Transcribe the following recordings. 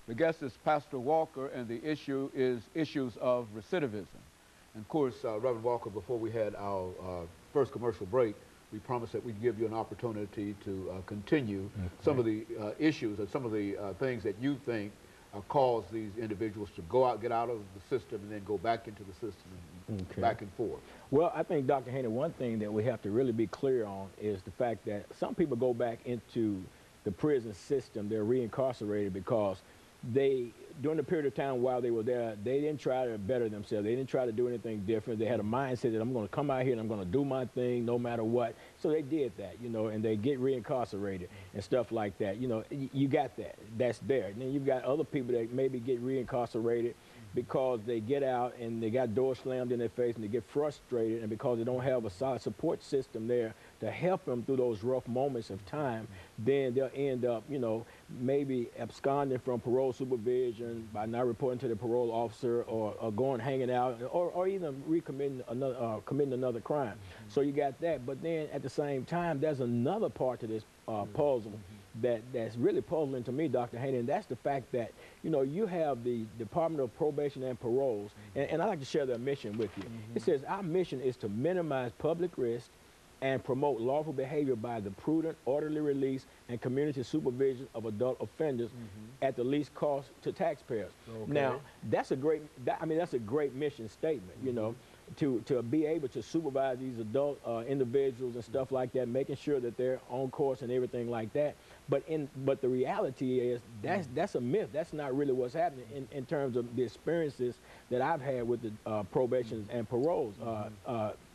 The guest is Pastor Walker, and the issue is issues of recidivism. And of course, Reverend Walker, before we had our first commercial break, we promised that we'd give you an opportunity to continue some of the issues and some of the things that you think cause these individuals to go out, get out of the system, and then go back into the system and back and forth. Well, I think, Dr. Haney, one thing that we have to really be clear on is the fact that some people go back into the prison system, they're reincarcerated because they, during the period of time while they were there, they didn't try to better themselves. They didn't try to do anything different. They had a mindset that I'm going to come out here and I'm going to do my thing no matter what. So they did that, you know, and they get reincarcerated and stuff like that. You know, you got that. That's there. And then you've got other people that maybe get reincarcerated because they get out and they got doors slammed in their face and they get frustrated, and because they don't have a solid support system there to help them through those rough moments of time, then they'll end up, you know, maybe absconding from parole supervision by not reporting to the parole officer, or going hanging out, or even recommitting another, committing another crime. So you got that. But then at the same time, there's another part to this puzzle that's really puzzling to me, Dr. Haney, and that's the fact that, you know, you have the Department of Probation and Paroles, and I'd like to share their mission with you. It says, our mission is to minimize public risk and promote lawful behavior by the prudent, orderly release and community supervision of adult offenders at the least cost to taxpayers. Now, that's a great, that's a great mission statement, you know, to be able to supervise these adult individuals and stuff like that, making sure that they're on course and everything like that. But the reality is that's a myth. That's not really what's happening in terms of the experiences that I've had with the probations and paroles,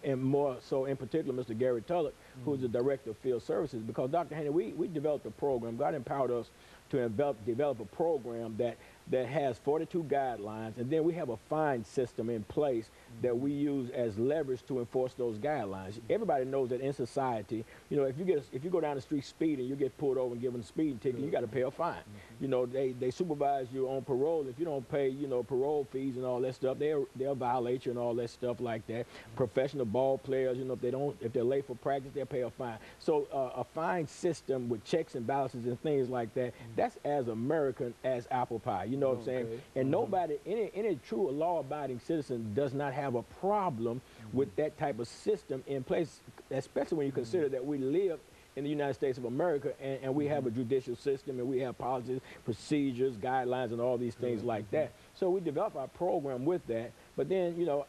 and more so in particular Mr. Gary Tulloch, who's the Director of Field Services. Because Dr. Haney, we developed a program. God empowered us to develop a program that has 42 guidelines, and then we have a fine system in place that we use as leverage to enforce those guidelines. Everybody knows that in society, you know, if you go down the street speeding, you get pulled over and given a speeding ticket, you got to pay a fine. You know, they supervise you on parole. If you don't pay, you know, parole fees and all that stuff, they'll violate you and all that stuff like that. Professional ball players, you know, if they're late for practice, they'll pay a fine. So a fine system with checks and balances and things like that, that's as American as apple pie. You know what I'm saying? And nobody, any true law-abiding citizen does not have a problem with that type of system in place, especially when you consider that we live in the United States of America, and we have a judicial system, and we have policies, procedures, guidelines, and all these things like that. So we developed our program with that. But then, you know,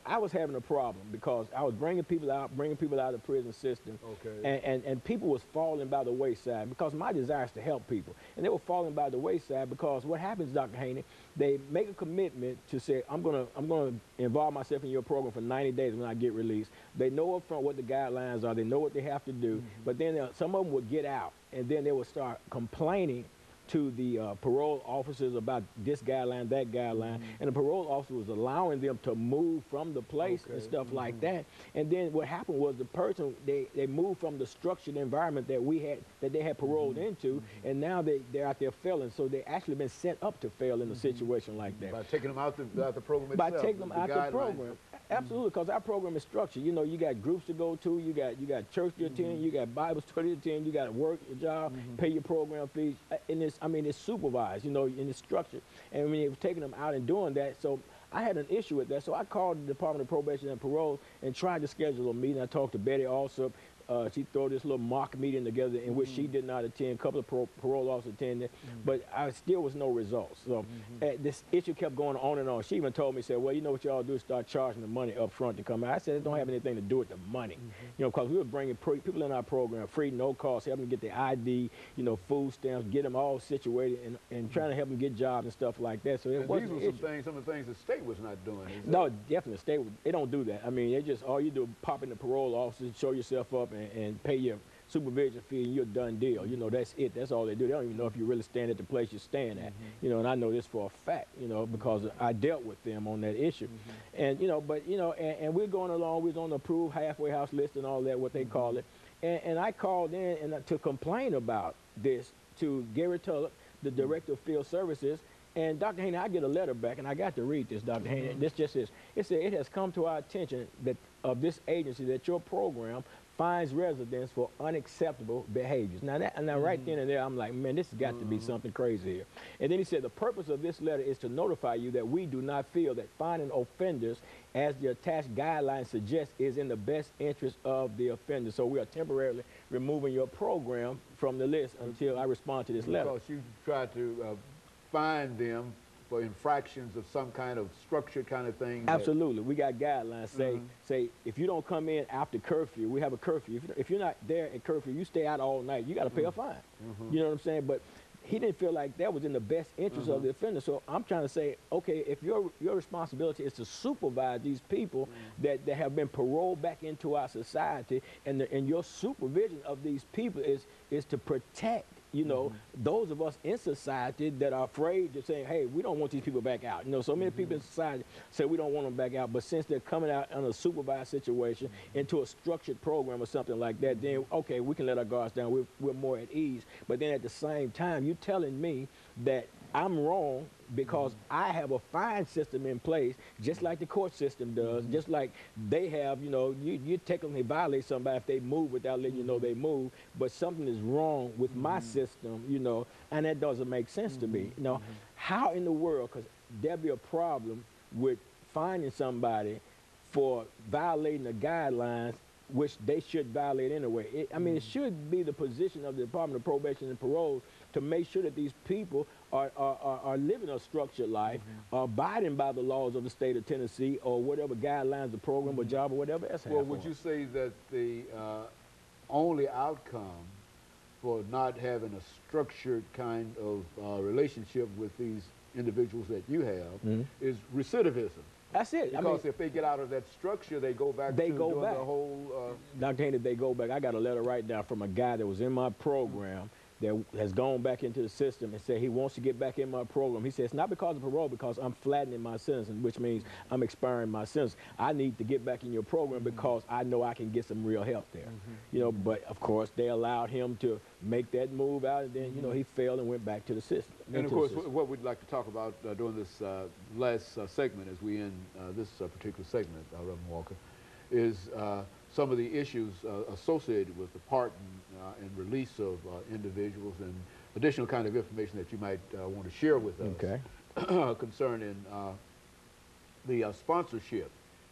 I was having a problem because I was bringing people out of the prison system, and people was falling by the wayside, because my desire is to help people, and they were falling by the wayside because what happens, Dr. Haney, they make a commitment to say, I'm gonna involve myself in your program for 90 days when I get released. They know up front what the guidelines are. They know what they have to do. But then some of them would get out, and then they would start complaining to the parole officers about this guideline, that guideline, and the parole officer was allowing them to move from the place and stuff like that. And then what happened was the person, they moved from the structured environment that they had paroled into, and now they're out there failing. So they actually been set up to fail in a situation like that. By taking them out the program itself. By taking them out the program. Absolutely, because our program is structured. You know, you got groups to go to, you got church to attend, you got Bible study to attend, you got to work your job, pay your program fees, and it's supervised, you know, and it's structured. And when they were taking them out and doing that, so I had an issue with that. So I called the Department of Probation and Parole and tried to schedule a meeting. I talked to Betty also. She threw this little mock meeting together in which she did not attend. A couple of parole officers attended, but I still was no results. So this issue kept going on and on. She even told me, said, well, you know what y'all do is start charging the money up front to come out. I said, it don't have anything to do with the money. You know, because we were bringing people in our program free, no cost, helping them get their ID, you know, food stamps, get them all situated, and trying to help them get jobs and stuff like that. So it wasn't these were some of the things the state was not doing. No, definitely, state, they don't do that. I mean, they just, all you do is pop in the parole office, show yourself up, and pay your supervision fee, and you're a done deal. You know, that's it. That's all they do. They don't even know if you really stand at the place you're staying at. You know, and I know this for a fact, you know, because I dealt with them on that issue. And, you know, but, you know, and we're going along. We're on the approved halfway house list and all that, what they call it. And I called in to complain about this to Gary Tulloch, the Director of Field Services. And Dr. Haney, I get a letter back, and I got to read this, Dr. Haney. This just is. It said, it has come to our attention that of this agency that your program fines residents for unacceptable behaviors. Now, right then and there, I'm like, man, this has got to be something crazy here. And then he said, the purpose of this letter is to notify you that we do not feel that fining offenders, as the attached guidelines suggest, is in the best interest of the offender. So we are temporarily removing your program from the list until I respond to this letter. Because you tried to fine them for infractions of some kind of structured kind of thing. Absolutely. We got guidelines say if you don't come in after curfew, we have a curfew. If you're not there at curfew, you stay out all night, you got to pay a fine. You know what I'm saying? But he didn't feel like that was in the best interest of the offender. So I'm trying to say, okay, if your responsibility is to supervise these people that have been paroled back into our society, and your supervision of these people is to protect, you know, those of us in society that are afraid to say, hey, we don't want these people back out. You know, so many people in society say we don't want them back out, but since they're coming out in a supervised situation into a structured program or something like that, then, okay, we can let our guards down. We're more at ease. But then at the same time, you're telling me that I'm wrong because I have a fine system in place, just like the court system does, just like they have, you know, you technically violate somebody if they move without letting you know they move, but something is wrong with my system, you know, and that doesn't make sense to me. You know, how in the world could there be a problem with finding somebody for violating the guidelines, which they should violate anyway? I mean, it should be the position of the Department of Probation and Parole to make sure that these people are living a structured life, abiding by the laws of the state of Tennessee or whatever guidelines, the program or job or whatever else. Well, would you say that the only outcome for not having a structured kind of relationship with these individuals that you have is recidivism? That's it. Because if they get out of that structure, they go back to doing the whole... Dr. Haney, they go back. I got a letter right now from a guy that was in my program that has gone back into the system and said he wants to get back in my program. He says, not because of parole, because I'm flattening my sentence, which means I'm expiring my sentence. I need to get back in your program because I know I can get some real help there. You know, but of course, they allowed him to make that move out, and then, you know, he failed and went back to the system. And of course, what we'd like to talk about during this last segment, as we end this particular segment, Reverend Walker, is some of the issues associated with the pardon and release of individuals, and additional kind of information that you might want to share with us concerning the sponsorship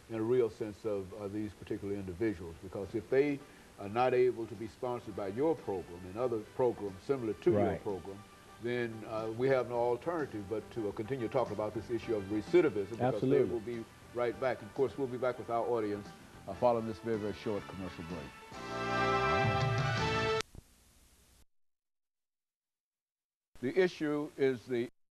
in a real sense of these particular individuals. Because if they are not able to be sponsored by your program and other programs similar to your program, then we have no alternative but to continue talking about this issue of recidivism, because they will be right back. And of course, we'll be back with our audience following this very, very short commercial break. The issue is the